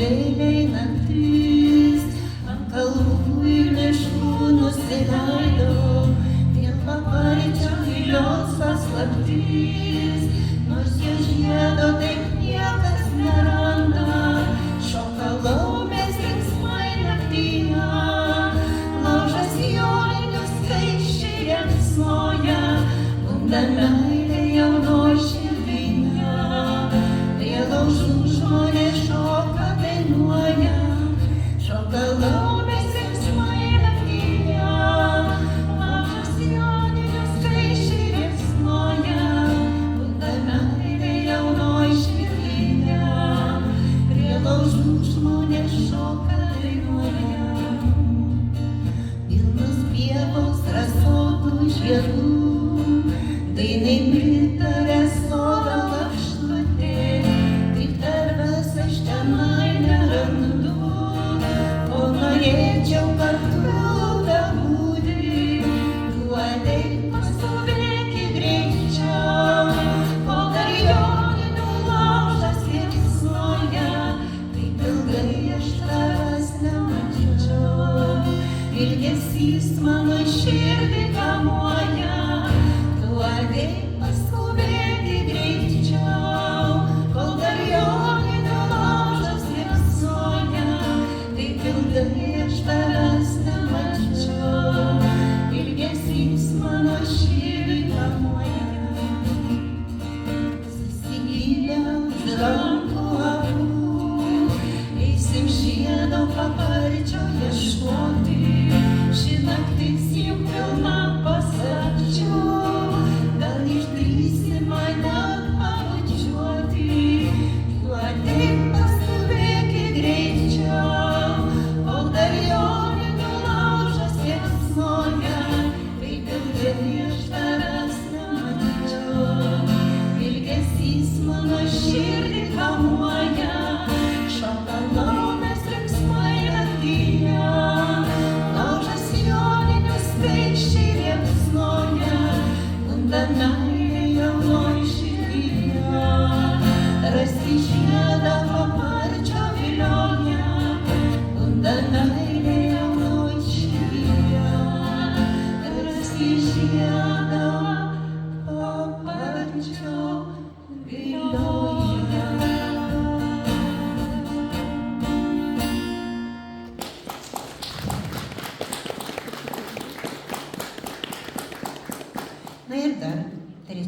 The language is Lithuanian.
vėliai naktis, ant kalvų ir miškų nusileido, vėl paparčio gilios paslaptis, nors jo žiedo taip niekas neranda, šoka laumės linksmai naktyje, laužas joninių skaisčiai liepsnoja, bunda meilė jaunoj širdyje, prie laužų žmonės šoka dainuoja, šoka laumės linksmai naktyje, laužas joninių skaisčiai liepsnoja, bunda meilė jaunoj širdyje, prie laužų žmonės šoka dainuoja. Pilnos pievos rasotų žvėrų, dainai pritarė sodo lakštutė, kaip tarvas aš tenai nerandu, o norėčiau kartu bebūti, tu ateik pastovėki greičiau, kol dar joninių laužas liepsnoja, kaip ilgai aš tavęs nemačiau, ilgesys mano širdį kamuoja, tu ateik paskubėti greičiau, kol dar joninių laužas liepsnoja, taip ilgai aš tavęs nemačiau, ilgesys mano širdį kamuoja. Susigilę už rankų abu, eisim žiedo paparčio ieškoti, ši naktis jau pilna paslapčių, gal išdrįsi mane pabučiuoti, tu ateik paskubėki greičiau, kol dar joninių laužas liepsnoja, taip ilgai aš tavęs nemačiau, ilgesys mano širdį kamuoja, šoka laumės linksmai naktyje, laužas joninių skaisčiai liepsnoja, bunda meilė jaunoj širdyje, rasti žiedą